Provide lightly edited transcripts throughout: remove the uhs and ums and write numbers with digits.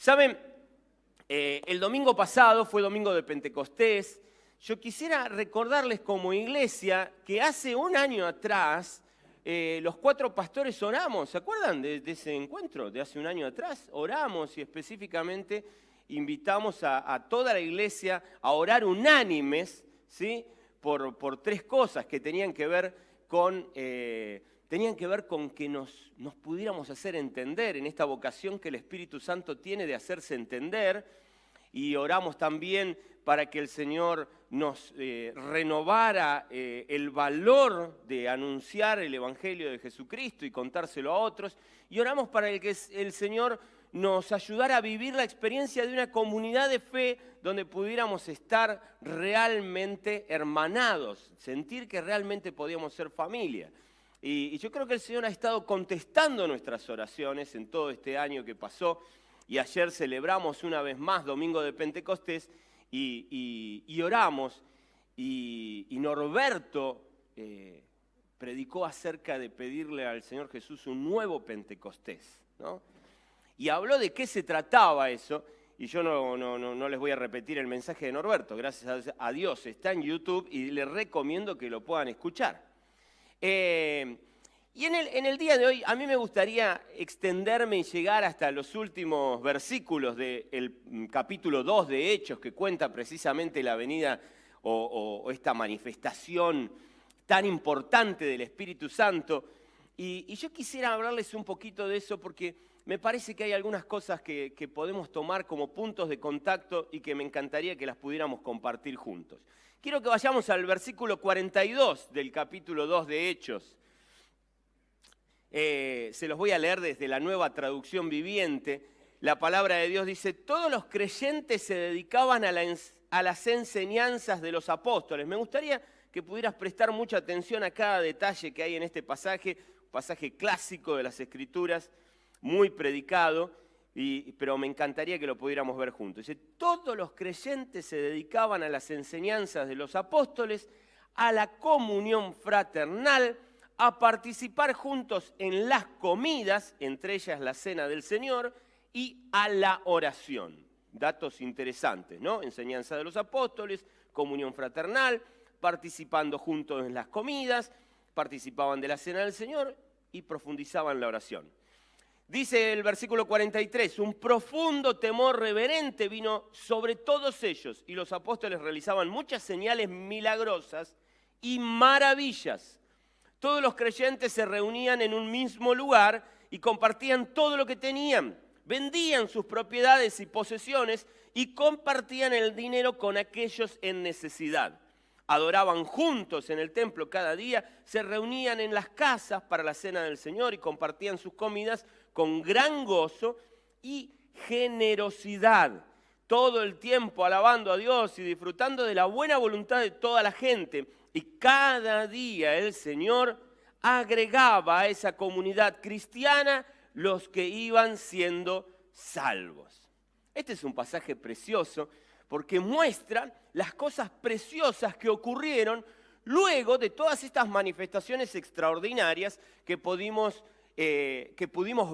Saben, el domingo pasado fue domingo de Pentecostés. Yo quisiera recordarles como iglesia que hace un año atrás los 4 pastores oramos. ¿Se acuerdan de ese encuentro de hace un año atrás? Oramos y específicamente invitamos a toda la iglesia a orar unánimes, ¿sí? por 3 cosas que tenían que ver con que nos pudiéramos hacer entender en esta vocación que el Espíritu Santo tiene de hacerse entender, y oramos también para que el Señor nos renovara el valor de anunciar el Evangelio de Jesucristo y contárselo a otros, y oramos para que el Señor nos ayudara a vivir la experiencia de una comunidad de fe donde pudiéramos estar realmente hermanados, sentir que realmente podíamos ser familia. Y yo creo que el Señor ha estado contestando nuestras oraciones en todo este año que pasó, y ayer celebramos una vez más Domingo de Pentecostés y oramos, y Norberto predicó acerca de pedirle al Señor Jesús un nuevo Pentecostés, ¿no? Y habló de qué se trataba eso, y yo no les voy a repetir el mensaje de Norberto, gracias a Dios está en YouTube y les recomiendo que lo puedan escuchar. Y en el día de hoy a mí me gustaría extenderme y llegar hasta los últimos versículos del capítulo 2 de Hechos, que cuenta precisamente la venida o esta manifestación tan importante del Espíritu Santo. Y yo quisiera hablarles un poquito de eso porque me parece que hay algunas cosas que podemos tomar como puntos de contacto y que me encantaría que las pudiéramos compartir juntos. Quiero que vayamos al versículo 42 del capítulo 2 de Hechos. Se los voy a leer desde la Nueva Traducción Viviente. La palabra de Dios dice: todos los creyentes se dedicaban a las enseñanzas de los apóstoles. Me gustaría que pudieras prestar mucha atención a cada detalle que hay en este pasaje, un pasaje clásico de las Escrituras, muy predicado, pero me encantaría que lo pudiéramos ver juntos. Dice: todos los creyentes se dedicaban a las enseñanzas de los apóstoles, a la comunión fraternal, a participar juntos en las comidas, entre ellas la cena del Señor, y a la oración. Datos interesantes, ¿no? Enseñanza de los apóstoles, comunión fraternal, participando juntos en las comidas, participaban de la cena del Señor y profundizaban la oración. Dice el versículo 43, un profundo temor reverente vino sobre todos ellos, y los apóstoles realizaban muchas señales milagrosas y maravillas. Todos los creyentes se reunían en un mismo lugar y compartían todo lo que tenían. Vendían sus propiedades y posesiones y compartían el dinero con aquellos en necesidad. Adoraban juntos en el templo cada día, se reunían en las casas para la cena del Señor y compartían sus comidas con gran gozo y generosidad. Todo el tiempo alabando a Dios y disfrutando de la buena voluntad de toda la gente. Y cada día el Señor agregaba a esa comunidad cristiana los que iban siendo salvos. Este es un pasaje precioso porque muestra las cosas preciosas que ocurrieron luego de todas estas manifestaciones extraordinarias que pudimos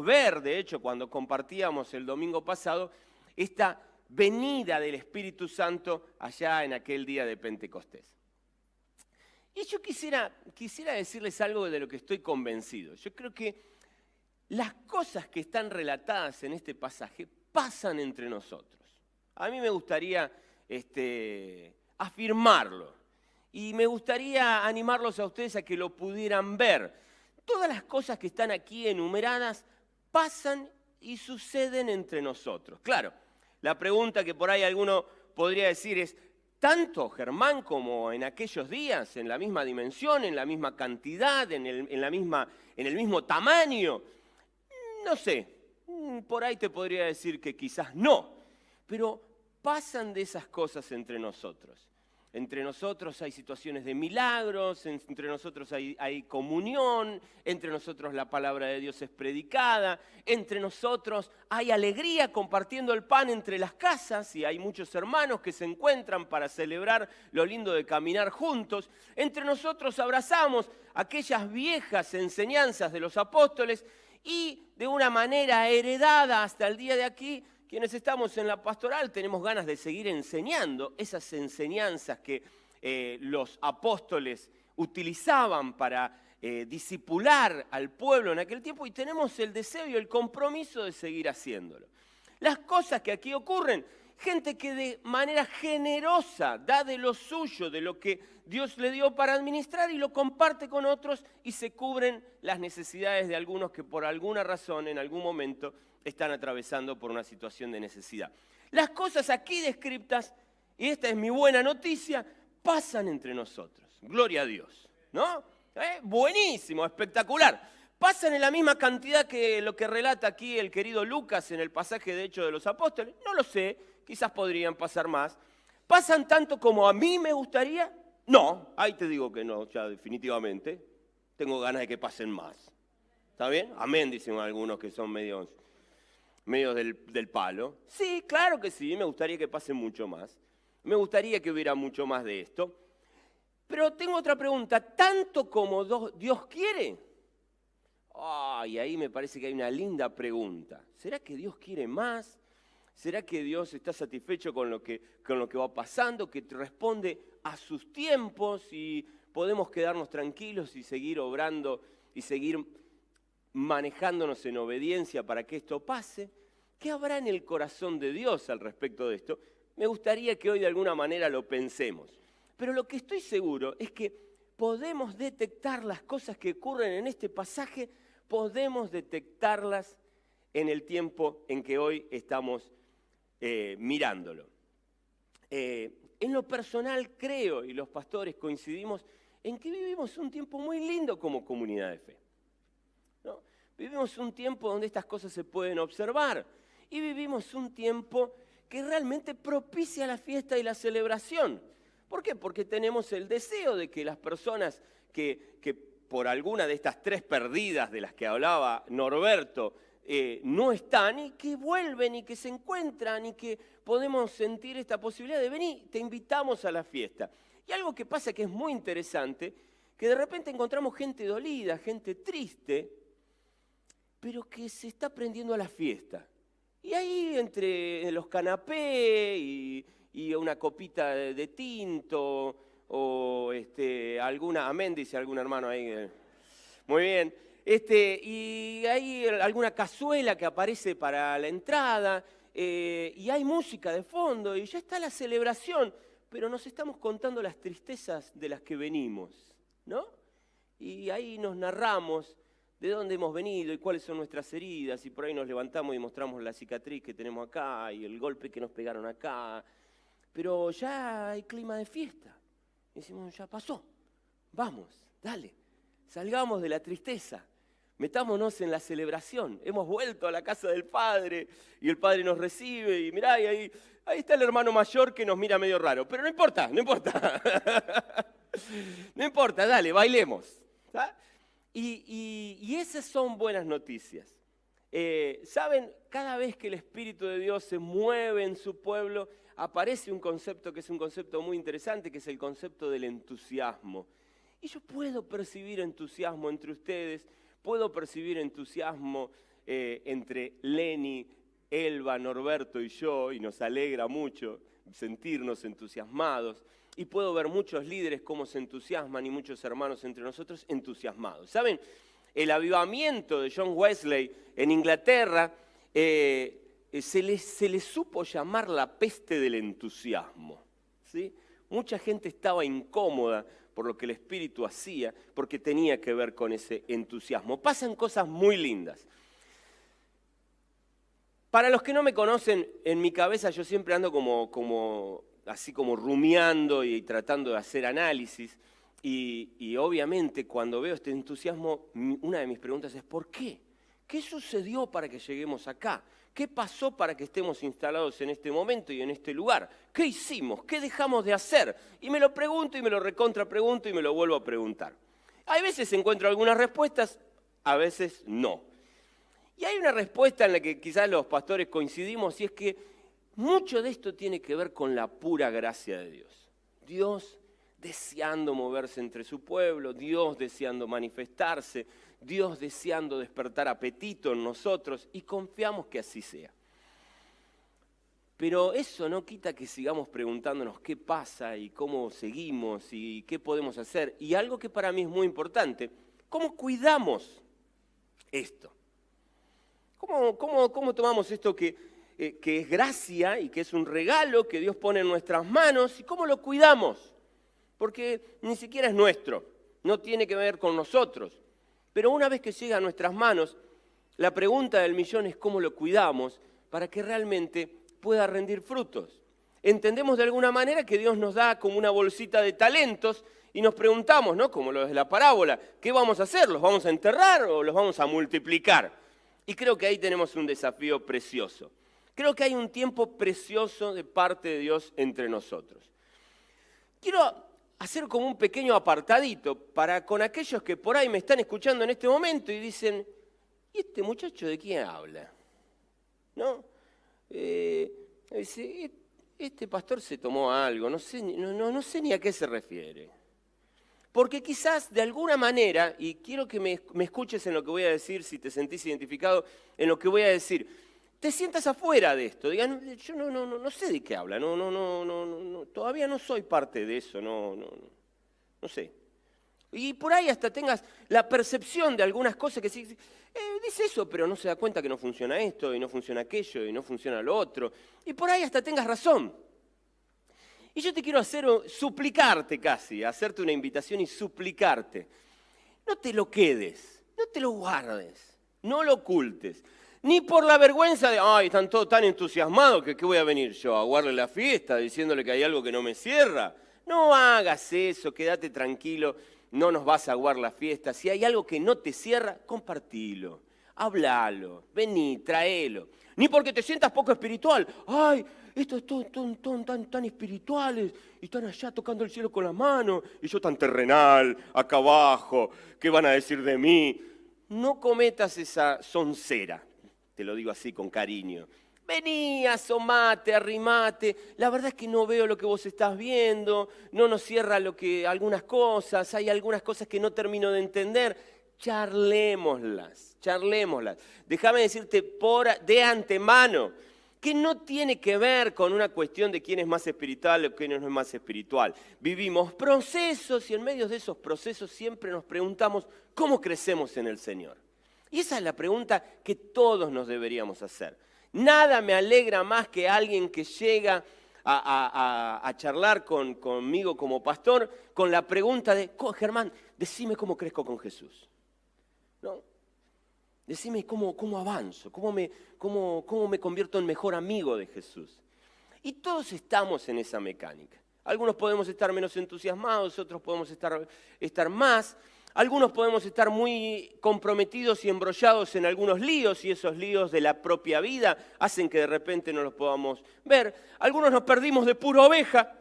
ver, de hecho, cuando compartíamos el domingo pasado, esta venida del Espíritu Santo allá en aquel día de Pentecostés. Y yo quisiera decirles algo de lo que estoy convencido. Yo creo que las cosas que están relatadas en este pasaje pasan entre nosotros. A mí me gustaría afirmarlo y me gustaría animarlos a ustedes a que lo pudieran ver. Todas las cosas que están aquí enumeradas pasan y suceden entre nosotros. Claro, la pregunta que por ahí alguno podría decir es: ¿tanto, Germán, como en aquellos días, en la misma dimensión, en la misma cantidad, en el mismo tamaño? No sé, por ahí te podría decir que quizás no, pero pasan de esas cosas entre nosotros. Entre nosotros hay situaciones de milagros, entre nosotros hay comunión, entre nosotros la palabra de Dios es predicada, entre nosotros hay alegría compartiendo el pan entre las casas y hay muchos hermanos que se encuentran para celebrar lo lindo de caminar juntos. Entre nosotros abrazamos aquellas viejas enseñanzas de los apóstoles y de una manera heredada hasta el día de aquí quienes estamos en la pastoral tenemos ganas de seguir enseñando esas enseñanzas que los apóstoles utilizaban para discipular al pueblo en aquel tiempo, y tenemos el deseo y el compromiso de seguir haciéndolo. Las cosas que aquí ocurren, gente que de manera generosa da de lo suyo, de lo que Dios le dio para administrar, y lo comparte con otros, y se cubren las necesidades de algunos que por alguna razón en algún momento están atravesando por una situación de necesidad. Las cosas aquí descritas, y esta es mi buena noticia, pasan entre nosotros. Gloria a Dios, ¿no? Buenísimo, espectacular. ¿Pasan en la misma cantidad que lo que relata aquí el querido Lucas en el pasaje de Hechos de los Apóstoles? No lo sé, quizás podrían pasar más. ¿Pasan tanto como a mí me gustaría? No, ahí te digo que no, ya definitivamente. Tengo ganas de que pasen más. ¿Está bien? Amén, dicen algunos que son medios del palo. Sí, claro que sí, me gustaría que pasen mucho más. Me gustaría que hubiera mucho más de esto. Pero tengo otra pregunta, ¿tanto como Dios quiere? Y ahí me parece que hay una linda pregunta. ¿Será que Dios quiere más? ¿Será que Dios está satisfecho con lo que va pasando, que responde a sus tiempos y podemos quedarnos tranquilos y seguir obrando y seguir manejándonos en obediencia para que esto pase? ¿Qué habrá en el corazón de Dios al respecto de esto? Me gustaría que hoy de alguna manera lo pensemos. Pero lo que estoy seguro es que podemos detectar las cosas que ocurren en este pasaje, podemos detectarlas en el tiempo en que hoy estamos mirándolo. En lo personal creo, y los pastores coincidimos, en que vivimos un tiempo muy lindo como comunidad de fe, ¿no? Vivimos un tiempo donde estas cosas se pueden observar, y vivimos un tiempo que realmente propicia la fiesta y la celebración. ¿Por qué? Porque tenemos el deseo de que las personas que por alguna de estas tres perdidas de las que hablaba Norberto no están, y que vuelven y que se encuentran y que podemos sentir esta posibilidad de venir, te invitamos a la fiesta. Y algo que pasa que es muy interesante, que de repente encontramos gente dolida, gente triste, pero que se está prendiendo a la fiesta. Y ahí entre los canapés y una copita de tinto, o alguna, amén, dice algún hermano ahí. Muy bien. Y hay alguna cazuela que aparece para la entrada, y hay música de fondo, y ya está la celebración, pero nos estamos contando las tristezas de las que venimos, ¿no? Y ahí nos narramos de dónde hemos venido y cuáles son nuestras heridas, y por ahí nos levantamos y mostramos la cicatriz que tenemos acá y el golpe que nos pegaron acá. Pero ya hay clima de fiesta. Decimos, ya pasó. Vamos, dale. Salgamos de la tristeza. Metámonos en la celebración. Hemos vuelto a la casa del Padre y el Padre nos recibe. Y mirá, ahí está el hermano mayor que nos mira medio raro. Pero no importa, no importa. No importa, dale, bailemos. ¿Tá? Y esas son buenas noticias. ¿Saben? Cada vez que el Espíritu de Dios se mueve en su pueblo, aparece un concepto que es un concepto muy interesante, que es el concepto del entusiasmo. Y yo puedo percibir entusiasmo entre ustedes, puedo percibir entusiasmo entre Lenny, Elba, Norberto y yo, y nos alegra mucho sentirnos entusiasmados. Y puedo ver muchos líderes cómo se entusiasman y muchos hermanos entre nosotros entusiasmados. ¿Saben? El avivamiento de John Wesley en Inglaterra se le supo llamar la peste del entusiasmo, ¿sí? Mucha gente estaba incómoda por lo que el Espíritu hacía, porque tenía que ver con ese entusiasmo. Pasan cosas muy lindas. Para los que no me conocen, en mi cabeza yo siempre ando así como rumiando y tratando de hacer análisis. Y obviamente cuando veo este entusiasmo, una de mis preguntas es ¿por qué? ¿Qué sucedió para que lleguemos acá? ¿Qué pasó para que estemos instalados en este momento y en este lugar? ¿Qué hicimos? ¿Qué dejamos de hacer? Y me lo pregunto y me lo recontrapregunto y me lo vuelvo a preguntar. Hay veces encuentro algunas respuestas, a veces no. Y hay una respuesta en la que quizás los pastores coincidimos, y es que mucho de esto tiene que ver con la pura gracia de Dios. Dios deseando moverse entre su pueblo, Dios deseando manifestarse, Dios deseando despertar apetito en nosotros, y confiamos que así sea. Pero eso no quita que sigamos preguntándonos qué pasa y cómo seguimos y qué podemos hacer. Y algo que para mí es muy importante, ¿cómo cuidamos esto? ¿Cómo tomamos esto que es gracia y que es un regalo que Dios pone en nuestras manos y cómo lo cuidamos? Porque ni siquiera es nuestro, no tiene que ver con nosotros. Pero una vez que llega a nuestras manos, la pregunta del millón es cómo lo cuidamos para que realmente pueda rendir frutos. Entendemos de alguna manera que Dios nos da como una bolsita de talentos y nos preguntamos, ¿no? Como lo de la parábola, ¿qué vamos a hacer? ¿Los vamos a enterrar o los vamos a multiplicar? Y creo que ahí tenemos un desafío precioso. Creo que hay un tiempo precioso de parte de Dios entre nosotros. Quiero hacer como un pequeño apartadito para con aquellos que por ahí me están escuchando en este momento y dicen, ¿y este muchacho de quién habla? ¿No? Este pastor se tomó algo, no sé ni a qué se refiere. Porque quizás de alguna manera, y quiero que me escuches en lo que voy a decir, si te sentís identificado en lo que voy a decir, te sientas afuera de esto, digan, yo no sé de qué habla, todavía no soy parte de eso, no sé. Y por ahí hasta tengas la percepción de algunas cosas que sí, dice eso, pero no se da cuenta que no funciona esto, y no funciona aquello, y no funciona lo otro. Y por ahí hasta tengas razón. Y yo te quiero suplicarte casi, hacerte una invitación y suplicarte. No te lo quedes, no te lo guardes, no lo ocultes. Ni por la vergüenza de, ay, están todos tan entusiasmados que ¿qué voy a venir yo? ¿A aguarle la fiesta diciéndole que hay algo que no me cierra? No hagas eso, quédate tranquilo. No nos vas a aguar la fiesta. Si hay algo que no te cierra, compartilo, hablalo, vení, traelo. Ni porque te sientas poco espiritual. Ay, estos tan espirituales y están allá tocando el cielo con la mano y yo tan terrenal, acá abajo, ¿qué van a decir de mí? No cometas esa soncera, te lo digo así con cariño. Vení, asomate, arrimate. La verdad es que no veo lo que vos estás viendo, no nos cierra algunas cosas, hay algunas cosas que no termino de entender. Charlémoslas. Déjame decirte de antemano que no tiene que ver con una cuestión de quién es más espiritual o quién no es más espiritual. Vivimos procesos y en medio de esos procesos siempre nos preguntamos cómo crecemos en el Señor. Y esa es la pregunta que todos nos deberíamos hacer. Nada me alegra más que alguien que llega a charlar conmigo como pastor con la pregunta de, Germán, decime cómo crezco con Jesús. ¿No? Decime cómo avanzo, cómo me convierto en mejor amigo de Jesús. Y todos estamos en esa mecánica. Algunos podemos estar menos entusiasmados, otros podemos estar más. Algunos podemos estar muy comprometidos y embrollados en algunos líos y esos líos de la propia vida hacen que de repente no los podamos ver. Algunos nos perdimos de pura oveja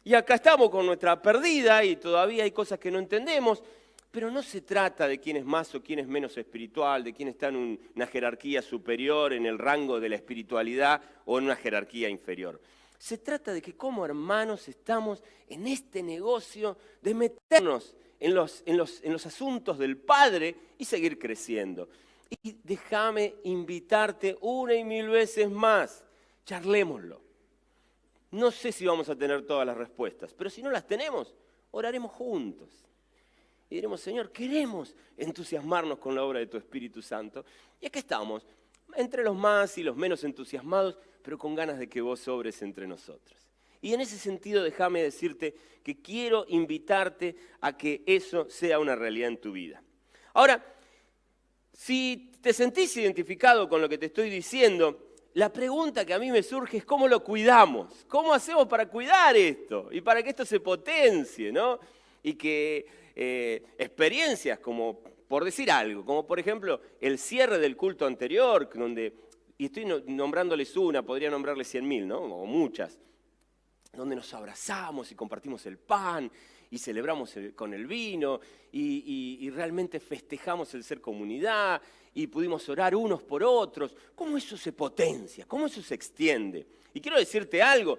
y acá estamos con nuestra perdida y todavía hay cosas que no entendemos, pero no se trata de quién es más o quién es menos espiritual, de quién está en una jerarquía superior, en el rango de la espiritualidad o en una jerarquía inferior. Se trata de que como hermanos estamos en este negocio de meternos en los asuntos del Padre y seguir creciendo. Y déjame invitarte una y mil veces más, charlémoslo. No sé si vamos a tener todas las respuestas, pero si no las tenemos, oraremos juntos. Y diremos, Señor, queremos entusiasmarnos con la obra de tu Espíritu Santo. Y acá estamos, entre los más y los menos entusiasmados, pero con ganas de que vos obres entre nosotros. Y en ese sentido, déjame decirte que quiero invitarte a que eso sea una realidad en tu vida. Ahora, si te sentís identificado con lo que te estoy diciendo, la pregunta que a mí me surge es ¿cómo lo cuidamos? ¿Cómo hacemos para cuidar esto? Y para que esto se potencie, ¿no? Y que experiencias como, por decir algo, como por ejemplo el cierre del culto anterior, y estoy nombrándoles una, podría nombrarles 100.000, ¿no? O muchas, donde nos abrazamos y compartimos el pan y celebramos con el vino y realmente festejamos el ser comunidad y pudimos orar unos por otros. ¿Cómo eso se potencia? ¿Cómo eso se extiende? Y quiero decirte algo,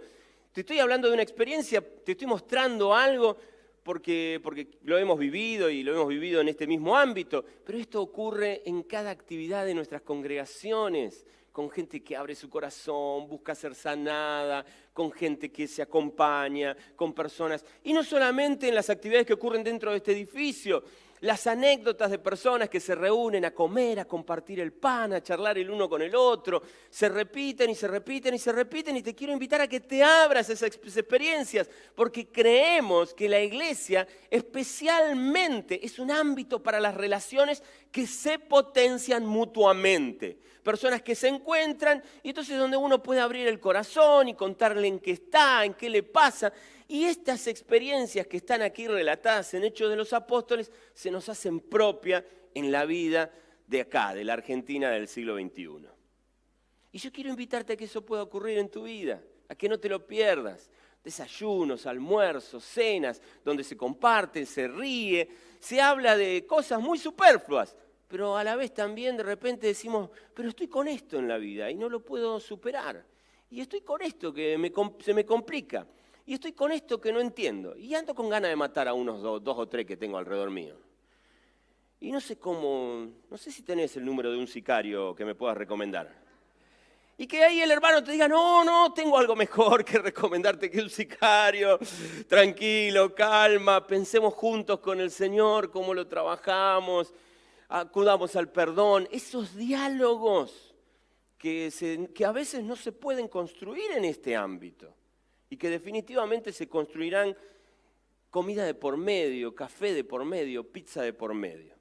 te estoy hablando de una experiencia, te estoy mostrando algo porque lo hemos vivido y lo hemos vivido en este mismo ámbito, pero esto ocurre en cada actividad de nuestras congregaciones, con gente que abre su corazón, busca ser sanada, con gente que se acompaña, con personas. Y no solamente en las actividades que ocurren dentro de este edificio, las anécdotas de personas que se reúnen a comer, a compartir el pan, a charlar el uno con el otro, se repiten y se repiten y se repiten, y te quiero invitar a que te abras esas experiencias, porque creemos que la iglesia especialmente es un ámbito para las relaciones que se potencian mutuamente. Personas que se encuentran y entonces donde uno puede abrir el corazón y contarle en qué está, en qué le pasa. Y estas experiencias que están aquí relatadas en Hechos de los Apóstoles se nos hacen propia en la vida de acá, de la Argentina del siglo XXI. Y yo quiero invitarte a que eso pueda ocurrir en tu vida, a que no te lo pierdas. Desayunos, almuerzos, cenas, donde se comparte, se ríe, se habla de cosas muy superfluas, pero a la vez también de repente decimos, pero estoy con esto en la vida y no lo puedo superar. Y estoy con esto que se me complica. Y estoy con esto que no entiendo. Y ando con ganas de matar a unos dos o tres que tengo alrededor mío. Y no sé cómo, no sé si tenés el número de un sicario que me puedas recomendar. Y que ahí el hermano te diga, no, tengo algo mejor que recomendarte que un sicario. Tranquilo, calma, pensemos juntos con el Señor cómo lo trabajamos, acudamos al perdón. Esos diálogos que a veces no se pueden construir en este ámbito. Y que definitivamente se construirán comida de por medio, café de por medio, pizza de por medio.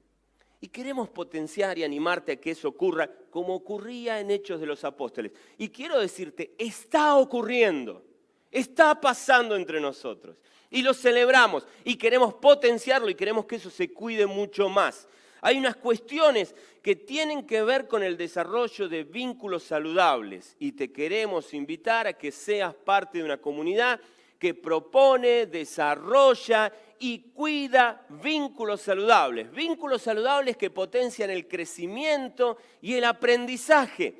Y queremos potenciar y animarte a que eso ocurra como ocurría en Hechos de los Apóstoles. Y quiero decirte, está ocurriendo, está pasando entre nosotros. Y lo celebramos y queremos potenciarlo y queremos que eso se cuide mucho más. Hay unas cuestiones que tienen que ver con el desarrollo de vínculos saludables y te queremos invitar a que seas parte de una comunidad que propone, desarrolla y cuida vínculos saludables que potencian el crecimiento y el aprendizaje,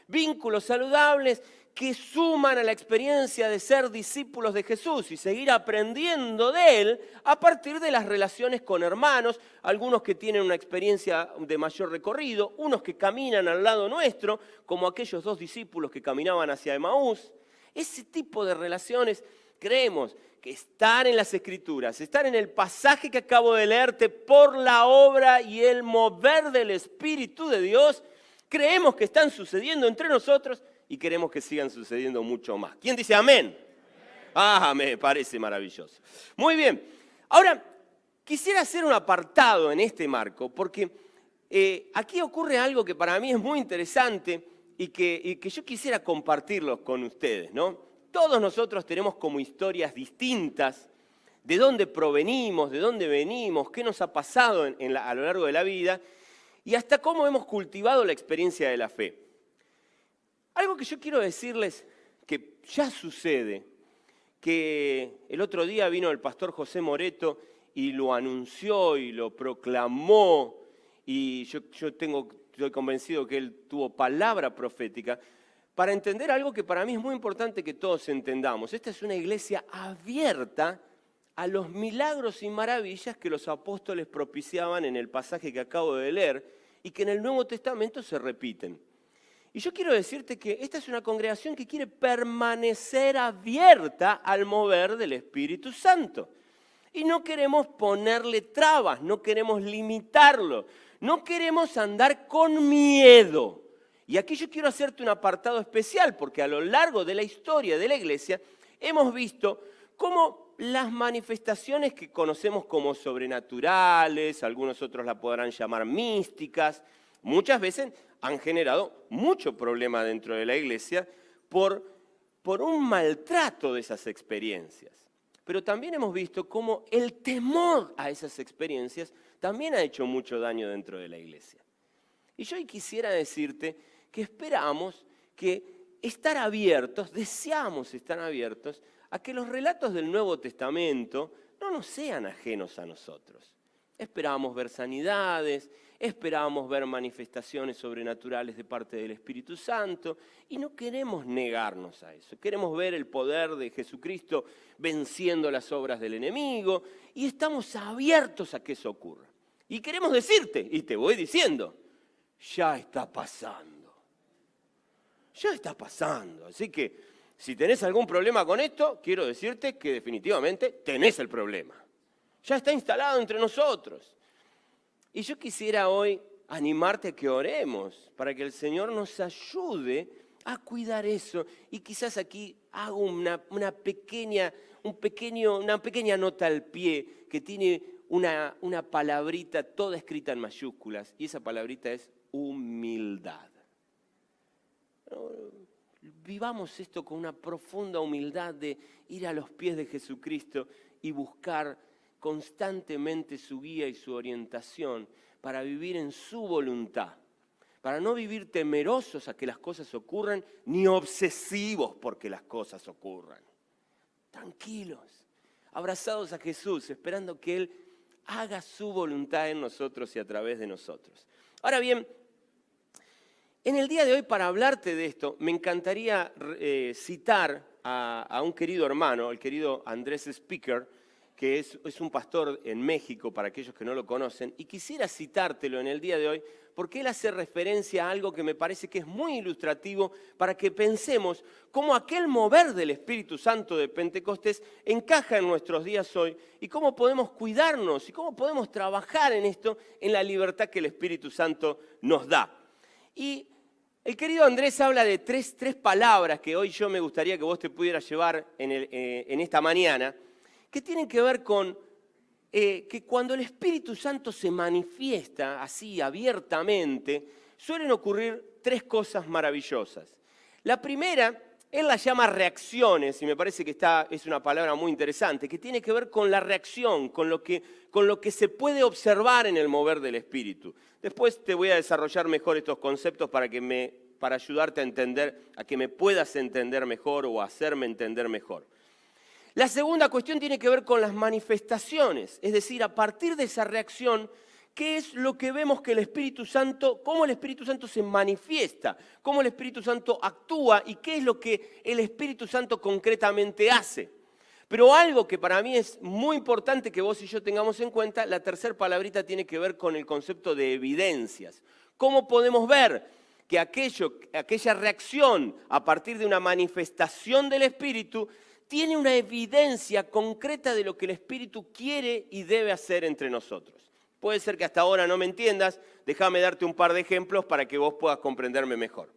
vínculos saludables que suman a la experiencia de ser discípulos de Jesús y seguir aprendiendo de Él a partir de las relaciones con hermanos, algunos que tienen una experiencia de mayor recorrido, unos que caminan al lado nuestro, como aquellos dos discípulos que caminaban hacia Emaús. Ese tipo de relaciones creemos que están en las Escrituras, están en el pasaje que acabo de leerte por la obra y el mover del Espíritu de Dios, creemos que están sucediendo entre nosotros y queremos que sigan sucediendo mucho más. ¿Quién dice amén? Me parece maravilloso. Muy bien. Ahora, quisiera hacer un apartado en este marco, porque aquí ocurre algo que para mí es muy interesante y que yo quisiera compartirlos con ustedes, ¿no? Todos nosotros tenemos como historias distintas de dónde provenimos, de dónde venimos, qué nos ha pasado a lo largo de la vida y hasta cómo hemos cultivado la experiencia de la fe. Algo que yo quiero decirles que ya sucede, que el otro día vino el pastor José Moreto y lo anunció y lo proclamó, y yo estoy convencido que él tuvo palabra profética, para entender algo que para mí es muy importante que todos entendamos. Esta es una iglesia abierta a los milagros y maravillas que los apóstoles propiciaban en el pasaje que acabo de leer y que en el Nuevo Testamento se repiten. Y yo quiero decirte que esta es una congregación que quiere permanecer abierta al mover del Espíritu Santo. Y no queremos ponerle trabas, no queremos limitarlo, no queremos andar con miedo. Y aquí yo quiero hacerte un apartado especial, porque a lo largo de la historia de la iglesia hemos visto cómo las manifestaciones que conocemos como sobrenaturales, algunos otros la podrán llamar místicas, muchas veces han generado mucho problema dentro de la iglesia por un maltrato de esas experiencias. Pero también hemos visto cómo el temor a esas experiencias también ha hecho mucho daño dentro de la iglesia. Y yo hoy quisiera decirte que esperamos que estar abiertos, deseamos estar abiertos a que los relatos del Nuevo Testamento no nos sean ajenos a nosotros. Esperamos ver sanidades, esperamos ver manifestaciones sobrenaturales de parte del Espíritu Santo y no queremos negarnos a eso. Queremos ver el poder de Jesucristo venciendo las obras del enemigo y estamos abiertos a que eso ocurra. Y queremos decirte, y te voy diciendo, ya está pasando. ya está pasando. Así que si tenés algún problema con esto, quiero decirte que definitivamente tenés el problema. Ya está instalado entre nosotros. Y yo quisiera hoy animarte a que oremos para que el Señor nos ayude a cuidar eso. Y quizás aquí hago una pequeña nota al pie que tiene una palabrita toda escrita en mayúsculas. Y esa palabrita es humildad. Vivamos esto con una profunda humildad de ir a los pies de Jesucristo y buscar constantemente su guía y su orientación para vivir en su voluntad, para no vivir temerosos a que las cosas ocurran, ni obsesivos porque las cosas ocurran. Tranquilos, abrazados a Jesús, esperando que Él haga su voluntad en nosotros y a través de nosotros. Ahora bien, en el día de hoy, para hablarte de esto, me encantaría citar a un querido hermano, el querido Andrés Speaker, que es un pastor en México, para aquellos que no lo conocen, y quisiera citártelo en el día de hoy, porque él hace referencia a algo que me parece que es muy ilustrativo para que pensemos cómo aquel mover del Espíritu Santo de Pentecostés encaja en nuestros días hoy, y cómo podemos cuidarnos, y cómo podemos trabajar en esto, en la libertad que el Espíritu Santo nos da. Y el querido Andrés habla de tres palabras que hoy yo me gustaría que vos te pudieras llevar en esta mañana, que tienen que ver con que cuando el Espíritu Santo se manifiesta así abiertamente, suelen ocurrir tres cosas maravillosas. La primera, él la llama reacciones, y me parece que es una palabra muy interesante, que tiene que ver con la reacción, con lo que se puede observar en el mover del Espíritu. Después te voy a desarrollar mejor estos conceptos para ayudarte a entender, a que me puedas entender mejor o hacerme entender mejor. La segunda cuestión tiene que ver con las manifestaciones, es decir, a partir de esa reacción, ¿qué es lo que vemos que el Espíritu Santo, cómo el Espíritu Santo se manifiesta, cómo el Espíritu Santo actúa y qué es lo que el Espíritu Santo concretamente hace? Pero algo que para mí es muy importante que vos y yo tengamos en cuenta, la tercera palabrita tiene que ver con el concepto de evidencias. ¿Cómo podemos ver que aquella reacción a partir de una manifestación del Espíritu tiene una evidencia concreta de lo que el Espíritu quiere y debe hacer entre nosotros? Puede ser que hasta ahora no me entiendas, déjame darte un par de ejemplos para que vos puedas comprenderme mejor.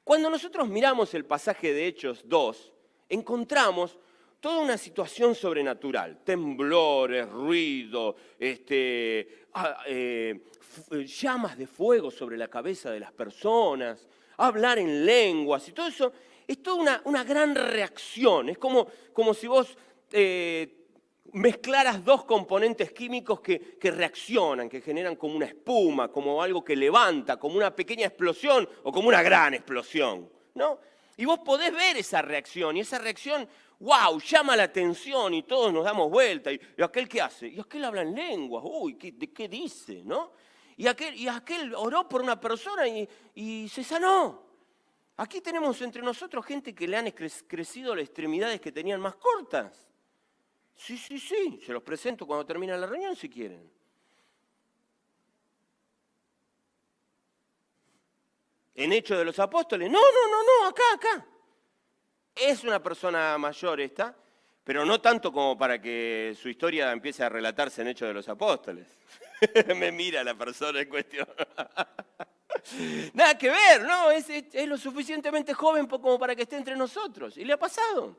Cuando nosotros miramos el pasaje de Hechos 2, encontramos toda una situación sobrenatural, temblores, ruido, llamas de fuego sobre la cabeza de las personas, hablar en lenguas y todo eso. Es toda una gran reacción, es como si vos mezclaras dos componentes químicos que reaccionan, que generan como una espuma, como algo que levanta, como una pequeña explosión o como una gran explosión, ¿no? Y vos podés ver esa reacción, y esa reacción, wow, llama la atención y todos nos damos vuelta. ¿Y aquel qué hace? Y aquel habla en lenguas, uy, ¿de qué dice, no? Y aquel oró por una persona y se sanó. Aquí tenemos entre nosotros gente que le han crecido las extremidades que tenían más cortas. Sí, se los presento cuando termine la reunión si quieren. En Hechos de los Apóstoles, no, acá. Es una persona mayor esta, pero no tanto como para que su historia empiece a relatarse en Hechos de los Apóstoles. Me mira la persona en cuestión. Nada que ver, ¿no? Es lo suficientemente joven como para que esté entre nosotros. Y le ha pasado.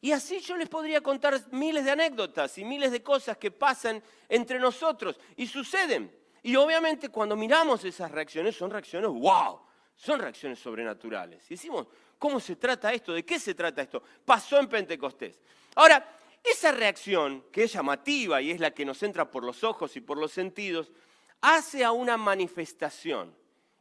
Y así yo les podría contar miles de anécdotas y miles de cosas que pasan entre nosotros y suceden. Y obviamente cuando miramos esas reacciones, son reacciones ¡wow! Son reacciones sobrenaturales. Y decimos, ¿cómo se trata esto? ¿De qué se trata esto? Pasó en Pentecostés. Ahora, esa reacción, que es llamativa y es la que nos entra por los ojos y por los sentidos, hace a una manifestación.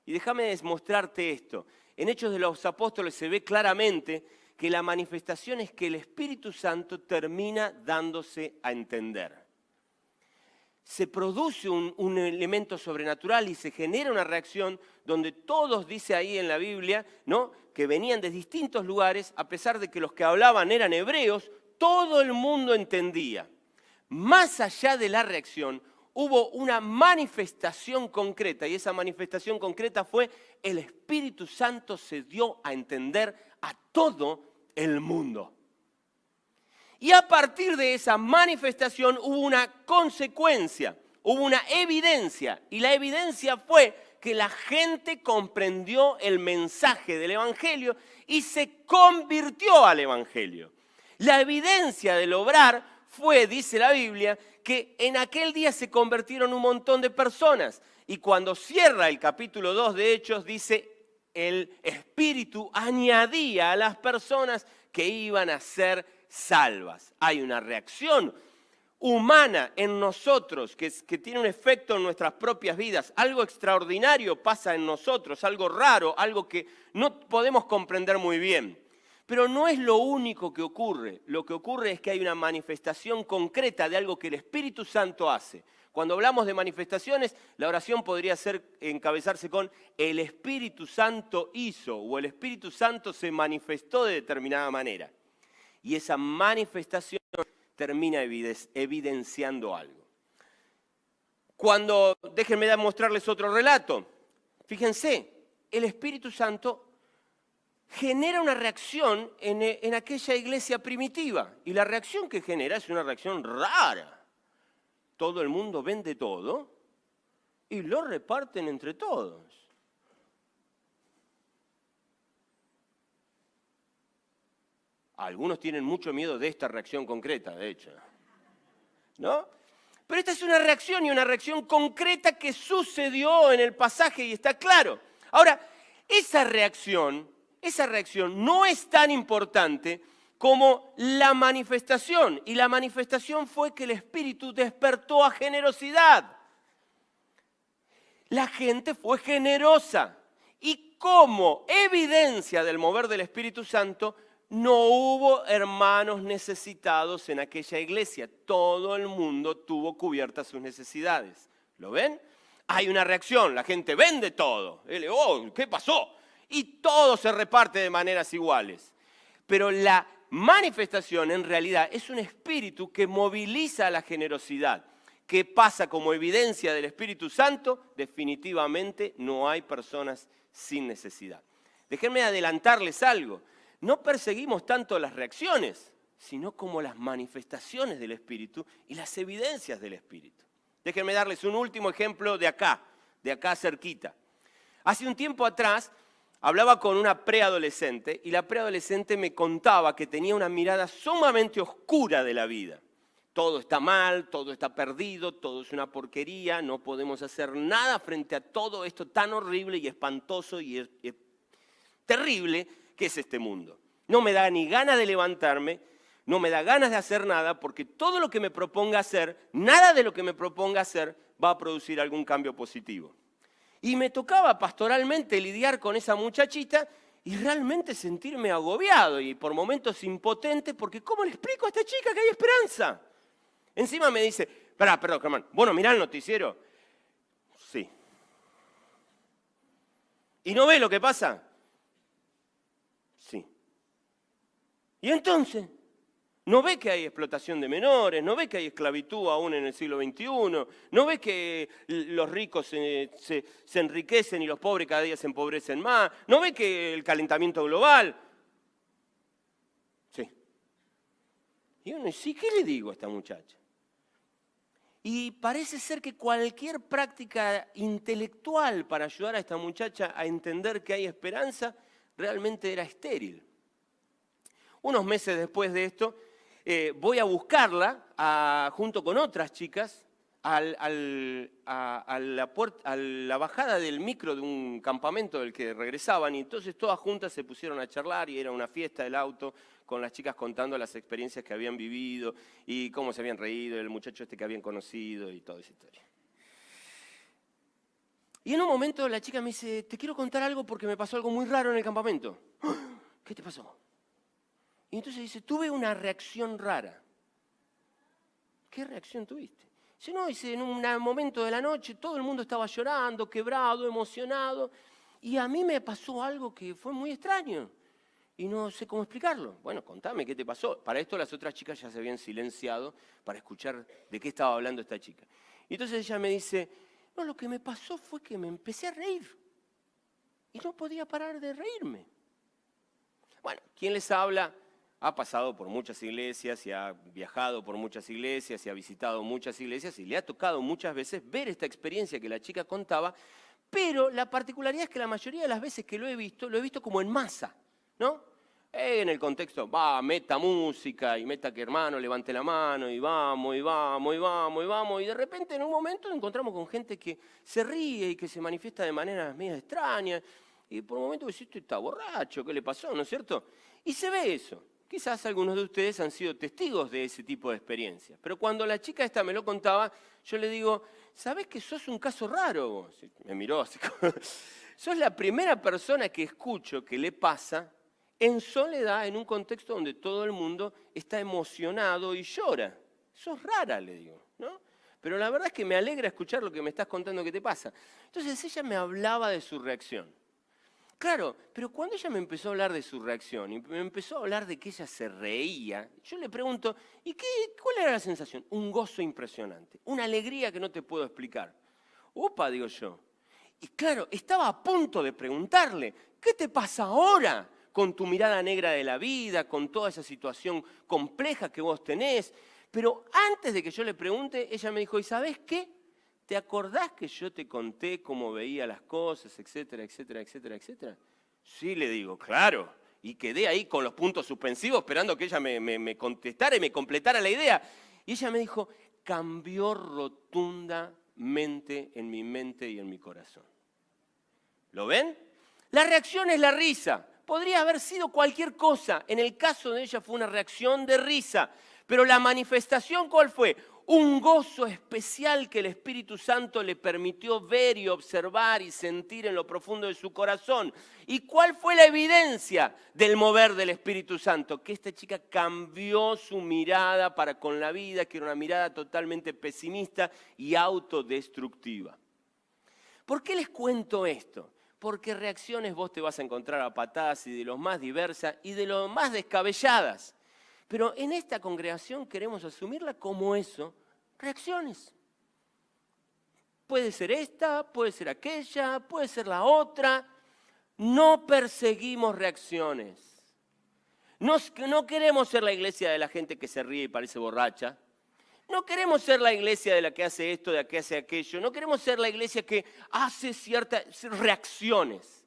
Y déjame mostrarte esto. En Hechos de los Apóstoles se ve claramente que la manifestación es que el Espíritu Santo termina dándose a entender. Se produce un elemento sobrenatural y se genera una reacción donde todos, dice ahí en la Biblia, ¿no?, que venían de distintos lugares, a pesar de que los que hablaban eran hebreos, todo el mundo entendía. Más allá de la reacción, hubo una manifestación concreta, y esa manifestación concreta fue el Espíritu Santo se dio a entender a todo el mundo. Y a partir de esa manifestación hubo una consecuencia, hubo una evidencia, y la evidencia fue que la gente comprendió el mensaje del Evangelio y se convirtió al Evangelio. La evidencia del obrar fue, dice la Biblia, que en aquel día se convirtieron un montón de personas. Y cuando cierra el capítulo 2 de Hechos, dice, el Espíritu añadía a las personas que iban a ser salvas. Hay una reacción humana en nosotros que tiene un efecto en nuestras propias vidas. Algo extraordinario pasa en nosotros, algo raro, algo que no podemos comprender muy bien. Pero no es lo único que ocurre. Lo que ocurre es que hay una manifestación concreta de algo que el Espíritu Santo hace. Cuando hablamos de manifestaciones, la oración podría encabezarse con el Espíritu Santo hizo o el Espíritu Santo se manifestó de determinada manera. Y esa manifestación termina evidenciando algo. Déjenme mostrarles otro relato. Fíjense, el Espíritu Santo genera una reacción en aquella iglesia primitiva. Y la reacción que genera es una reacción rara. Todo el mundo vende todo y lo reparten entre todos. Algunos tienen mucho miedo de esta reacción concreta, de hecho. ¿No? Pero esta es una reacción y una reacción concreta que sucedió en el pasaje y está claro. Ahora, esa reacción no es tan importante como la manifestación. Y la manifestación fue que el Espíritu despertó a generosidad. La gente fue generosa. Y como evidencia del mover del Espíritu Santo, no hubo hermanos necesitados en aquella iglesia. Todo el mundo tuvo cubiertas sus necesidades. ¿Lo ven? Hay una reacción, la gente vende todo. ¿Qué pasó? Y todo se reparte de maneras iguales. Pero la manifestación en realidad es un espíritu que moviliza la generosidad. ¿Qué pasa como evidencia del Espíritu Santo? Definitivamente no hay personas sin necesidad. Déjenme adelantarles algo. No perseguimos tanto las reacciones, sino como las manifestaciones del Espíritu y las evidencias del Espíritu. Déjenme darles un último ejemplo de acá cerquita. Hace un tiempo atrás hablaba con una preadolescente y la preadolescente me contaba que tenía una mirada sumamente oscura de la vida. Todo está mal, todo está perdido, todo es una porquería, no podemos hacer nada frente a todo esto tan horrible y espantoso y terrible que es este mundo. No me da ni ganas de levantarme, no me da ganas de hacer nada, porque todo lo que me proponga hacer, nada de lo que me proponga hacer va a producir algún cambio positivo. Y me tocaba pastoralmente lidiar con esa muchachita y realmente sentirme agobiado y por momentos impotente, porque ¿cómo le explico a esta chica que hay esperanza? Encima me dice, perdón, Germán, ¿vos no mirás el noticiero? Sí. ¿Y no ves lo que pasa? Sí. ¿Y entonces? ¿No ve que hay explotación de menores? ¿No ve que hay esclavitud aún en el siglo XXI? ¿No ve que los ricos se enriquecen y los pobres cada día se empobrecen más? ¿No ve que el calentamiento global? Sí. Y uno dice, ¿qué le digo a esta muchacha? Y parece ser que cualquier práctica intelectual para ayudar a esta muchacha a entender que hay esperanza realmente era estéril. Unos meses después de esto, voy a buscarla junto con otras chicas a la bajada del micro de un campamento del que regresaban y entonces todas juntas se pusieron a charlar y era una fiesta del auto con las chicas contando las experiencias que habían vivido y cómo se habían reído, el muchacho que habían conocido y toda esa historia. Y en un momento la chica me dice, te quiero contar algo porque me pasó algo muy raro en el campamento. ¿Qué te pasó? Y entonces dice, tuve una reacción rara. ¿Qué reacción tuviste? Dice, no, en un momento de la noche todo el mundo estaba llorando, quebrado, emocionado, y a mí me pasó algo que fue muy extraño y no sé cómo explicarlo. Bueno, contame, ¿qué te pasó? Para esto las otras chicas ya se habían silenciado para escuchar de qué estaba hablando esta chica. Y entonces ella me dice, no, lo que me pasó fue que me empecé a reír. Y no podía parar de reírme. Bueno, ¿quién les habla? Ha pasado por muchas iglesias y ha viajado por muchas iglesias y ha visitado muchas iglesias y le ha tocado muchas veces ver esta experiencia que la chica contaba, pero la particularidad es que la mayoría de las veces que lo he visto como en masa, ¿no? En el contexto, meta música y meta que hermano levante la mano y vamos, y vamos, y vamos, y vamos. Y de repente en un momento nos encontramos con gente que se ríe y que se manifiesta de maneras medio extrañas. Y por un momento decís, este está borracho, ¿qué le pasó? ¿No es cierto? Y se ve eso. Quizás algunos de ustedes han sido testigos de ese tipo de experiencias. Pero cuando la chica esta me lo contaba, yo le digo, ¿sabés que sos un caso raro vos? Me miró así como... Sos la primera persona que escucho que le pasa en soledad, en un contexto donde todo el mundo está emocionado y llora. Sos rara, le digo, ¿no? Pero la verdad es que me alegra escuchar lo que me estás contando que te pasa. Entonces ella me hablaba de su reacción. Claro, pero cuando ella me empezó a hablar de su reacción y me empezó a hablar de que ella se reía, yo le pregunto, ¿y cuál era la sensación? Un gozo impresionante, una alegría que no te puedo explicar. Opa, digo yo. Y claro, estaba a punto de preguntarle, ¿qué te pasa ahora con tu mirada negra de la vida, con toda esa situación compleja que vos tenés? Pero antes de que yo le pregunte, ella me dijo, ¿y sabés qué? ¿Te acordás que yo te conté cómo veía las cosas, etcétera, etcétera, etcétera, etcétera? Sí, le digo, claro. Y quedé ahí con los puntos suspensivos esperando que ella me contestara y me completara la idea. Y ella me dijo, cambió rotundamente en mi mente y en mi corazón. ¿Lo ven? La reacción es la risa. Podría haber sido cualquier cosa. En el caso de ella fue una reacción de risa. Pero la manifestación, ¿cuál fue? Un gozo especial que el Espíritu Santo le permitió ver y observar y sentir en lo profundo de su corazón. ¿Y cuál fue la evidencia del mover del Espíritu Santo? Que esta chica cambió su mirada para con la vida, que era una mirada totalmente pesimista y autodestructiva. ¿Por qué les cuento esto? Porque reacciones vos te vas a encontrar a patadas y de lo más diversas y de lo más descabelladas. Pero en esta congregación queremos asumirla como eso, reacciones. Puede ser esta, puede ser aquella, puede ser la otra. No perseguimos reacciones. No queremos ser la iglesia de la gente que se ríe y parece borracha. No queremos ser la iglesia de la que hace esto, de la que hace aquello. No queremos ser la iglesia que hace ciertas reacciones.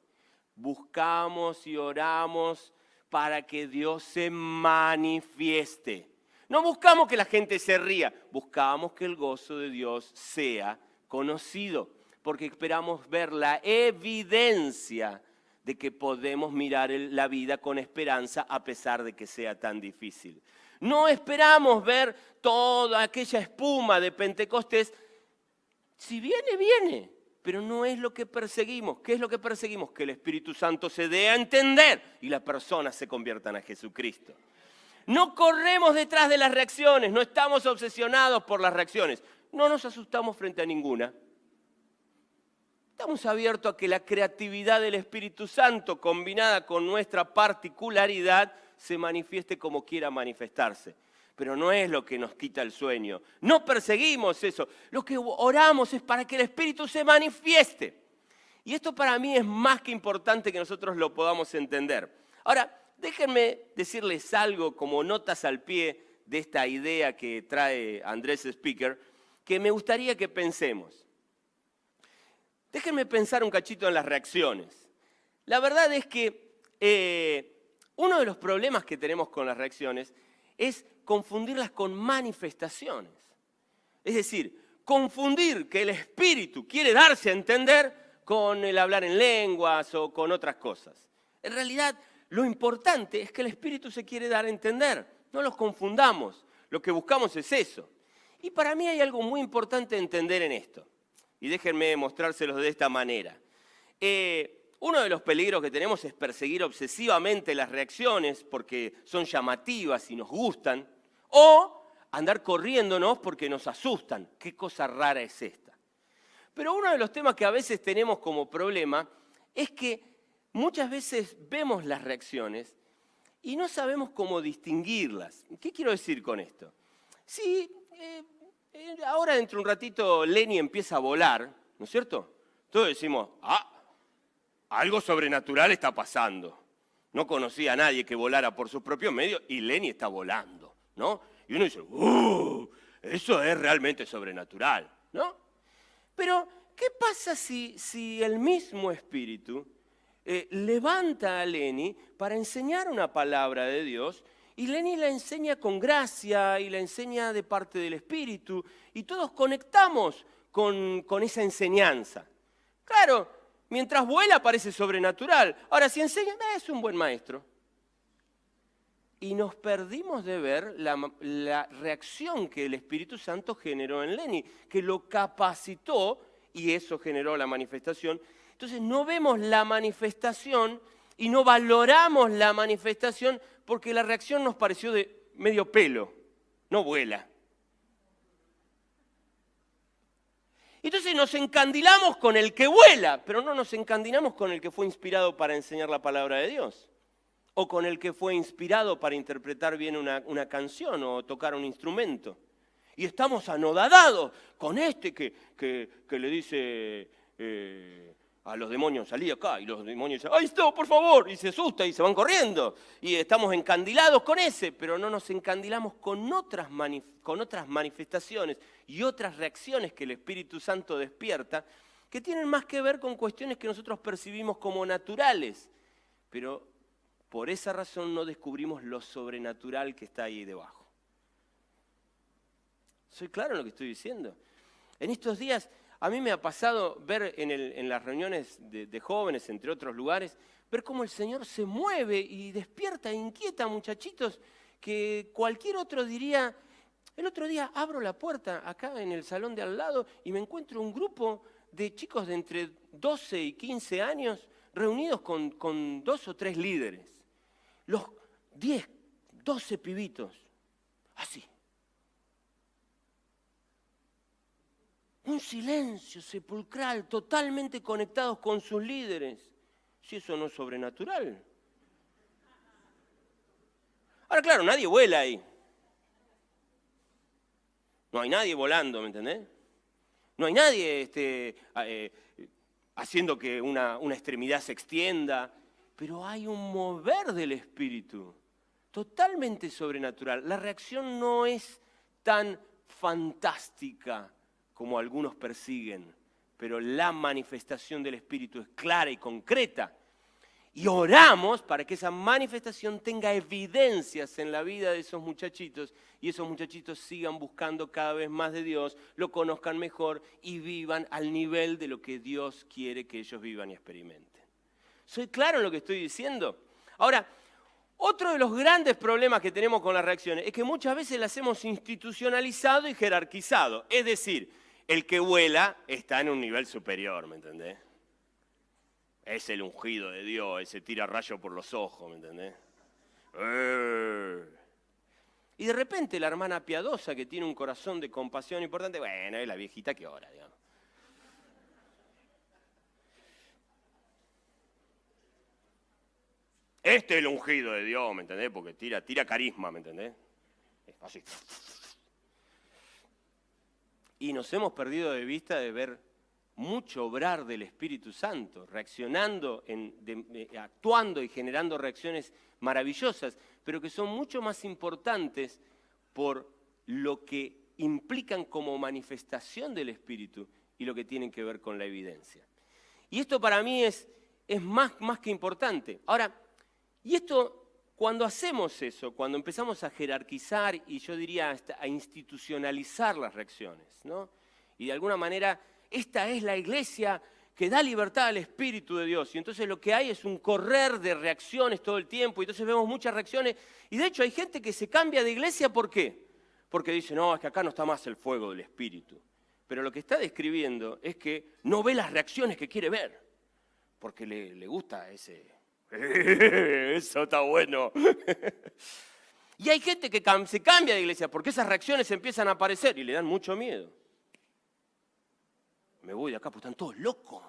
Buscamos y oramos para que Dios se manifieste. No buscamos que la gente se ría, buscamos que el gozo de Dios sea conocido, porque esperamos ver la evidencia de que podemos mirar la vida con esperanza a pesar de que sea tan difícil. No esperamos ver toda aquella espuma de Pentecostés. Si viene, viene. Pero no es lo que perseguimos. ¿Qué es lo que perseguimos? Que el Espíritu Santo se dé a entender y las personas se conviertan a Jesucristo. No corremos detrás de las reacciones, no estamos obsesionados por las reacciones. No nos asustamos frente a ninguna. Estamos abiertos a que la creatividad del Espíritu Santo, combinada con nuestra particularidad, se manifieste como quiera manifestarse. Pero no es lo que nos quita el sueño. No perseguimos eso. Lo que oramos es para que el Espíritu se manifieste. Y esto para mí es más que importante que nosotros lo podamos entender. Ahora, déjenme decirles algo como notas al pie de esta idea que trae Andrés Speaker, que me gustaría que pensemos. Déjenme pensar un cachito en las reacciones. La verdad es que uno de los problemas que tenemos con las reacciones es confundirlas con manifestaciones. Es decir, confundir que el Espíritu quiere darse a entender con el hablar en lenguas o con otras cosas. En realidad, lo importante es que el Espíritu se quiere dar a entender. No los confundamos. Lo que buscamos es eso. Y para mí hay algo muy importante de entender en esto. Y déjenme mostrárselos de esta manera. Uno de los peligros que tenemos es perseguir obsesivamente las reacciones porque son llamativas y nos gustan, o andar corriéndonos porque nos asustan. ¿Qué cosa rara es esta? Pero uno de los temas que a veces tenemos como problema es que muchas veces vemos las reacciones y no sabemos cómo distinguirlas. ¿Qué quiero decir con esto? Si ahora dentro de un ratito Lenny empieza a volar, ¿no es cierto? Todos decimos, algo sobrenatural está pasando. No conocía a nadie que volara por sus propios medios y Lenny está volando, ¿no? Y uno dice, eso es realmente sobrenatural, ¿no? Pero, ¿qué pasa si el mismo Espíritu levanta a Lenny para enseñar una palabra de Dios y Lenny la enseña con gracia y la enseña de parte del Espíritu y todos conectamos con esa enseñanza? Claro, mientras vuela parece sobrenatural. Ahora, si enseña, es un buen maestro. Y nos perdimos de ver la reacción que el Espíritu Santo generó en Lenny, que lo capacitó y eso generó la manifestación. Entonces no vemos la manifestación y no valoramos la manifestación porque la reacción nos pareció de medio pelo, no vuela. Entonces nos encandilamos con el que vuela, pero no nos encandilamos con el que fue inspirado para enseñar la palabra de Dios. O con el que fue inspirado para interpretar bien una canción o tocar un instrumento. Y estamos anodadados con este que le dice a los demonios, salí acá, y los demonios dicen, ¡ay, stop, por favor! Y se asusta y se van corriendo. Y estamos encandilados con ese, pero no nos encandilamos con otras manifestaciones y otras reacciones que el Espíritu Santo despierta, que tienen más que ver con cuestiones que nosotros percibimos como naturales. Pero por esa razón no descubrimos lo sobrenatural que está ahí debajo. ¿Soy claro en lo que estoy diciendo? En estos días a mí me ha pasado ver en las reuniones de jóvenes, entre otros lugares, ver cómo el Señor se mueve y despierta e inquieta a muchachitos que cualquier otro diría. El otro día abro la puerta acá en el salón de al lado y me encuentro un grupo de chicos de entre 12 y 15 años reunidos con 2 o 3 líderes. Los 10, 12 pibitos, así. Un silencio sepulcral, totalmente conectados con sus líderes. Si eso no es sobrenatural. Ahora, claro, nadie vuela ahí. No hay nadie volando, ¿me entendés? No hay nadie haciendo que una extremidad se extienda. Pero hay un mover del Espíritu, totalmente sobrenatural. La reacción no es tan fantástica como algunos persiguen, pero la manifestación del Espíritu es clara y concreta. Y oramos para que esa manifestación tenga evidencias en la vida de esos muchachitos y esos muchachitos sigan buscando cada vez más de Dios, lo conozcan mejor y vivan al nivel de lo que Dios quiere que ellos vivan y experimenten. ¿Soy claro en lo que estoy diciendo? Ahora, otro de los grandes problemas que tenemos con las reacciones es que muchas veces las hemos institucionalizado y jerarquizado. Es decir, el que vuela está en un nivel superior, ¿me entendés? Es el ungido de Dios, ese tira rayo por los ojos, ¿me entendés? Y de repente la hermana piadosa que tiene un corazón de compasión importante, bueno, es la viejita que ora, digamos. Este es el ungido de Dios, ¿me entendés? Porque tira carisma, ¿me entendés? Así. Y nos hemos perdido de vista de ver mucho obrar del Espíritu Santo, reaccionando, actuando y generando reacciones maravillosas, pero que son mucho más importantes por lo que implican como manifestación del Espíritu y lo que tienen que ver con la evidencia. Y esto para mí es más que importante. Ahora, y esto, cuando hacemos eso, cuando empezamos a jerarquizar y yo diría hasta a institucionalizar las reacciones, ¿no? Y de alguna manera, esta es la iglesia que da libertad al Espíritu de Dios. Y entonces lo que hay es un correr de reacciones todo el tiempo. Y entonces vemos muchas reacciones. Y de hecho hay gente que se cambia de iglesia, ¿por qué? Porque dice, no, es que acá no está más el fuego del Espíritu. Pero lo que está describiendo es que no ve las reacciones que quiere ver. Porque le gusta ese... Eso está bueno. Y hay gente que se cambia de iglesia porque esas reacciones empiezan a aparecer y le dan mucho miedo. Me voy de acá porque están todos locos.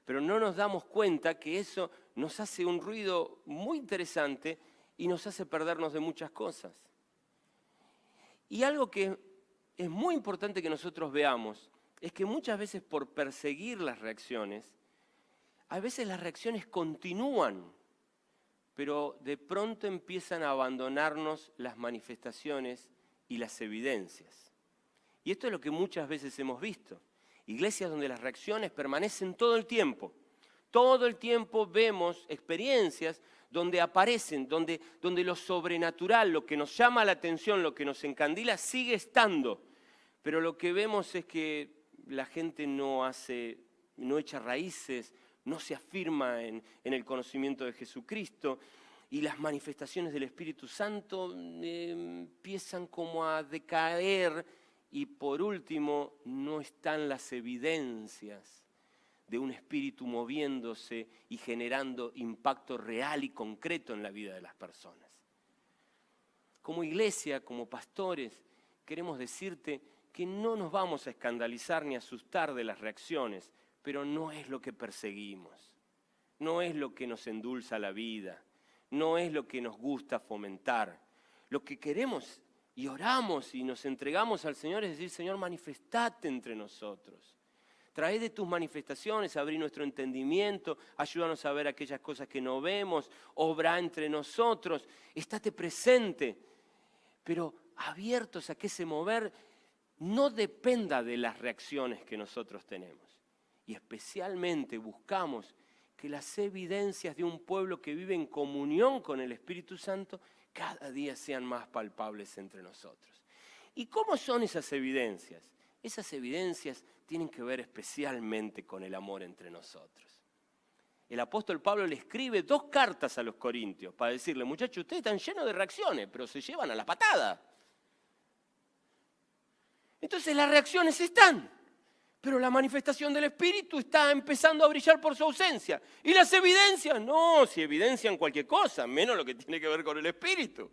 Pero no nos damos cuenta que eso nos hace un ruido muy interesante y nos hace perdernos de muchas cosas. Y algo que es muy importante que nosotros veamos es que muchas veces por perseguir las reacciones, a veces las reacciones continúan, pero de pronto empiezan a abandonarnos las manifestaciones y las evidencias. Y esto es lo que muchas veces hemos visto. Iglesias donde las reacciones permanecen todo el tiempo. Todo el tiempo vemos experiencias donde aparecen, donde lo sobrenatural, lo que nos llama la atención, lo que nos encandila, sigue estando. Pero lo que vemos es que la gente no echa raíces, no se afirma en el conocimiento de Jesucristo, y las manifestaciones del Espíritu Santo empiezan como a decaer, y por último no están las evidencias de un espíritu moviéndose y generando impacto real y concreto en la vida de las personas. Como iglesia, como pastores, queremos decirte que no nos vamos a escandalizar ni asustar de las reacciones, pero no es lo que perseguimos, no es lo que nos endulza la vida, no es lo que nos gusta fomentar. Lo que queremos y oramos y nos entregamos al Señor es decir, Señor, manifestate entre nosotros. Trae de tus manifestaciones, abrí nuestro entendimiento, ayúdanos a ver aquellas cosas que no vemos, obra entre nosotros, estate presente, pero abiertos a que ese mover no dependa de las reacciones que nosotros tenemos. Y especialmente buscamos que las evidencias de un pueblo que vive en comunión con el Espíritu Santo cada día sean más palpables entre nosotros. ¿Y cómo son esas evidencias? Esas evidencias tienen que ver especialmente con el amor entre nosotros. El apóstol Pablo le escribe 2 cartas a los corintios para decirle, muchachos, ustedes están llenos de reacciones, pero se llevan a la patada. Entonces las reacciones están, pero la manifestación del Espíritu está empezando a brillar por su ausencia. ¿Y las evidencias? No, si evidencian cualquier cosa, menos lo que tiene que ver con el Espíritu.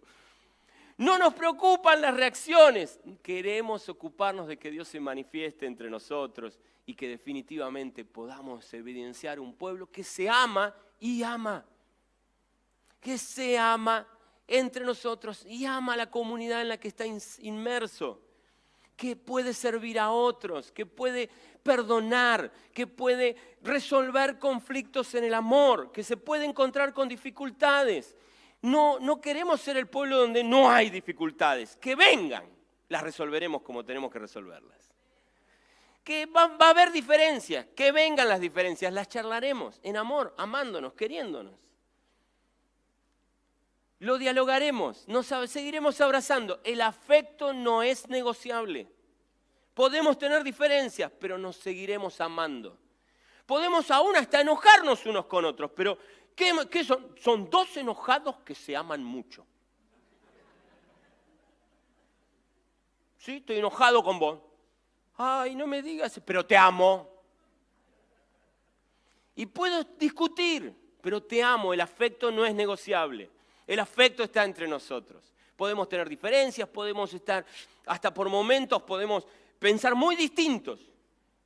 No nos preocupan las reacciones. Queremos ocuparnos de que Dios se manifieste entre nosotros y que definitivamente podamos evidenciar un pueblo que se ama y ama. Que se ama entre nosotros y ama a la comunidad en la que está inmerso. Que puede servir a otros, que puede perdonar, que puede resolver conflictos en el amor, que se puede encontrar con dificultades. No queremos ser el pueblo donde no hay dificultades. Que vengan, las resolveremos como tenemos que resolverlas. Que va a haber diferencias, que vengan las diferencias, las charlaremos en amor, amándonos, queriéndonos. Lo dialogaremos, seguiremos abrazando. El afecto no es negociable. Podemos tener diferencias, pero nos seguiremos amando. Podemos aún hasta enojarnos unos con otros, pero ¿qué son? Son 2 enojados que se aman mucho. Sí, estoy enojado con vos. Ay, no me digas, pero te amo. Y puedo discutir, pero te amo, el afecto no es negociable. El afecto está entre nosotros. Podemos tener diferencias, podemos estar, hasta por momentos podemos pensar muy distintos,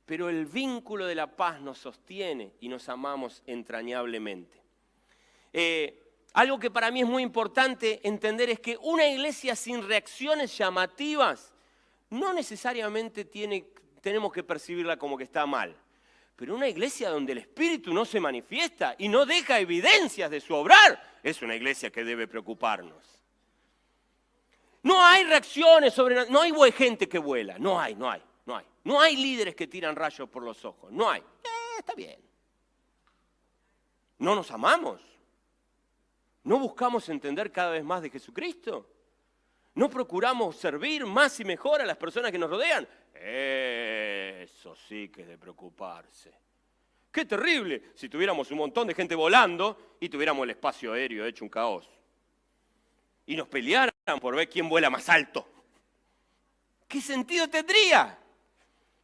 pero el vínculo de la paz nos sostiene y nos amamos entrañablemente. Algo que para mí es muy importante entender es que una iglesia sin reacciones llamativas no necesariamente tenemos que percibirla como que está mal. Pero una iglesia donde el Espíritu no se manifiesta y no deja evidencias de su obrar, es una iglesia que debe preocuparnos. No hay reacciones no hay gente que vuela, no hay. No hay líderes que tiran rayos por los ojos, no hay. Está bien. No nos amamos. ¿No buscamos entender cada vez más de Jesucristo? ¿No procuramos servir más y mejor a las personas que nos rodean? Eso sí que es de preocuparse. ¡Qué terrible si tuviéramos un montón de gente volando y tuviéramos el espacio aéreo hecho un caos! Y nos pelearan por ver quién vuela más alto. ¿Qué sentido tendría?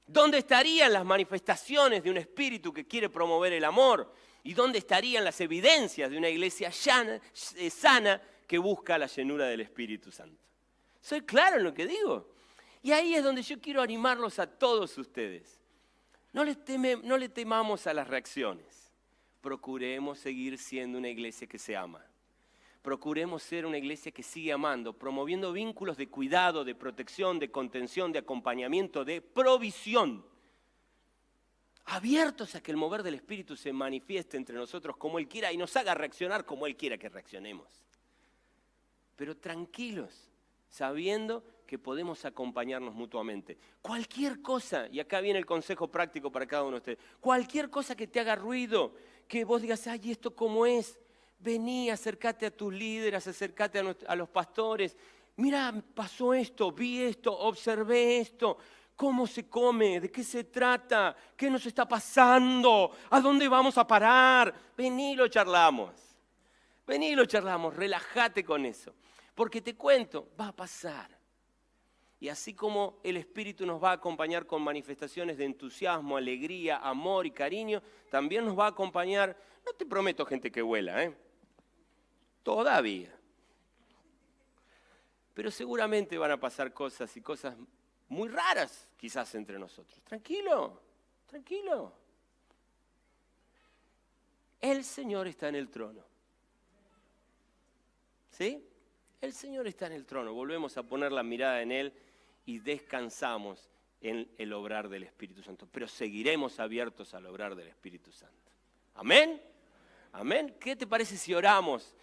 ¿Dónde estarían las manifestaciones de un espíritu que quiere promover el amor? ¿Y dónde estarían las evidencias de una iglesia sana que busca la llenura del Espíritu Santo? ¿Soy claro en lo que digo? Y ahí es donde yo quiero animarlos a todos ustedes. No le temamos a las reacciones. Procuremos seguir siendo una iglesia que se ama. Procuremos ser una iglesia que sigue amando, promoviendo vínculos de cuidado, de protección, de contención, de acompañamiento, de provisión. Abiertos a que el mover del Espíritu se manifieste entre nosotros como Él quiera y nos haga reaccionar como Él quiera que reaccionemos. Pero tranquilos, sabiendo que podemos acompañarnos mutuamente. Cualquier cosa, y acá viene el consejo práctico para cada uno de ustedes, cualquier cosa que te haga ruido, que vos digas, ay, ¿esto cómo es? Vení, acércate a tus líderes, acércate a los pastores. Mira, pasó esto, vi esto, observé esto. ¿Cómo se come? ¿De qué se trata? ¿Qué nos está pasando? ¿A dónde vamos a parar? Vení, lo charlamos. Vení, lo charlamos. Relájate con eso. Porque te cuento, va a pasar. Y así como el Espíritu nos va a acompañar con manifestaciones de entusiasmo, alegría, amor y cariño, también nos va a acompañar, no te prometo gente que vuela, todavía. Pero seguramente van a pasar cosas y cosas muy raras quizás entre nosotros. Tranquilo, tranquilo. El Señor está en el trono. ¿Sí? El Señor está en el trono. Volvemos a poner la mirada en Él y descansamos en el obrar del Espíritu Santo. Pero seguiremos abiertos al obrar del Espíritu Santo. ¿Amén? ¿Amén? ¿Qué te parece si oramos?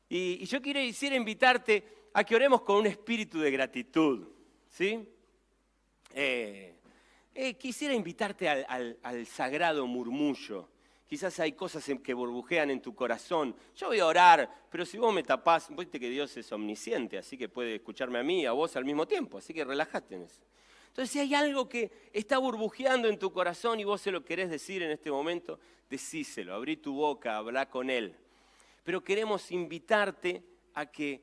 Y yo quisiera invitarte a que oremos con un espíritu de gratitud. ¿Sí? Quisiera invitarte al sagrado murmullo. Quizás hay cosas que burbujean en tu corazón. Yo voy a orar, pero si vos me tapás, viste que Dios es omnisciente, así que puede escucharme a mí y a vos al mismo tiempo, así que relájate en eso. Entonces, si hay algo que está burbujeando en tu corazón y vos se lo querés decir en este momento, decíselo, abrí tu boca, habla con Él. Pero queremos invitarte a que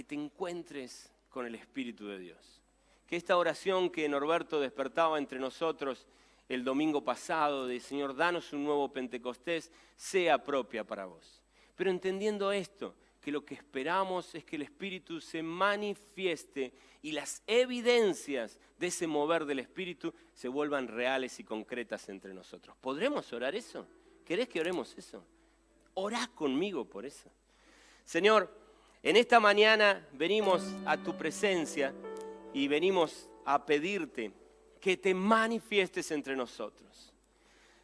te encuentres con el Espíritu de Dios. Que esta oración que Norberto despertaba entre nosotros el domingo pasado de Señor, danos un nuevo Pentecostés, sea propia para vos. Pero entendiendo esto, que lo que esperamos es que el Espíritu se manifieste y las evidencias de ese mover del Espíritu se vuelvan reales y concretas entre nosotros. ¿Podremos orar eso? ¿Querés que oremos eso? Orá conmigo por eso. Señor, en esta mañana venimos a tu presencia y venimos a pedirte que te manifiestes entre nosotros.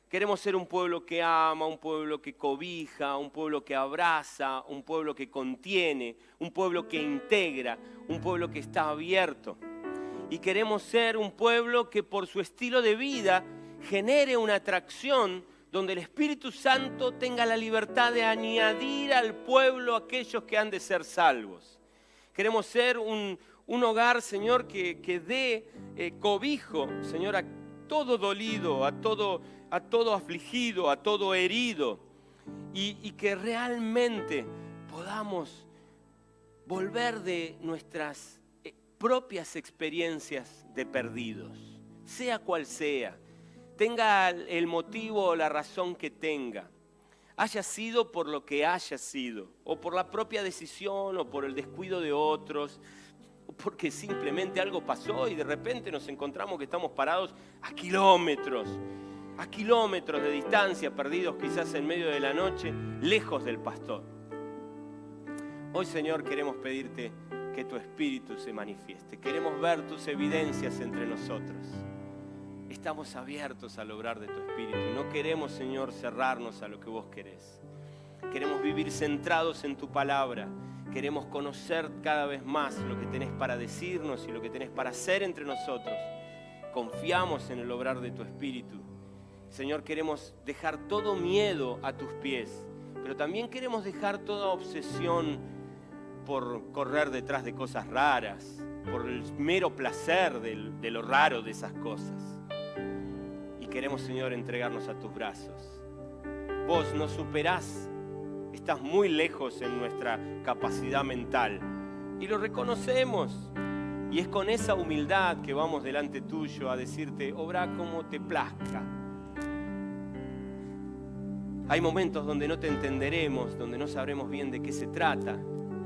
Queremos ser un pueblo que ama, un pueblo que cobija, un pueblo que abraza, un pueblo que contiene, un pueblo que integra, un pueblo que está abierto. Y queremos ser un pueblo que por su estilo de vida genere una atracción donde el Espíritu Santo tenga la libertad de añadir al pueblo aquellos que han de ser salvos. Queremos ser un hogar, Señor, que dé cobijo, Señor, a todo dolido, a todo afligido, a todo herido, y que realmente podamos volver de nuestras propias experiencias de perdidos, sea cual sea, tenga el motivo o la razón que tenga, haya sido por lo que haya sido, o por la propia decisión, o por el descuido de otros, o porque simplemente algo pasó y de repente nos encontramos que estamos parados a kilómetros de distancia, perdidos quizás en medio de la noche, lejos del pastor. Hoy, Señor, queremos pedirte que tu Espíritu se manifieste. Queremos ver tus evidencias entre nosotros. Estamos abiertos al obrar de tu Espíritu. No queremos, Señor, cerrarnos a lo que vos querés. Queremos vivir centrados en tu palabra. Queremos conocer cada vez más lo que tenés para decirnos y lo que tenés para hacer entre nosotros. Confiamos en el obrar de tu Espíritu. Señor, queremos dejar todo miedo a tus pies, pero también queremos dejar toda obsesión por correr detrás de cosas raras, por el mero placer de lo raro de esas cosas. Y queremos, Señor, entregarnos a tus brazos. Vos nos superás, estás muy lejos en nuestra capacidad mental y lo reconocemos. Y es con esa humildad que vamos delante tuyo a decirte, obra como te plazca. Hay momentos donde no te entenderemos, donde no sabremos bien de qué se trata,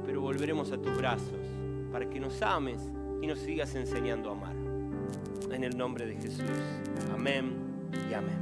pero volveremos a tus brazos para que nos ames y nos sigas enseñando a amar. En el nombre de Jesús. Amén y amén.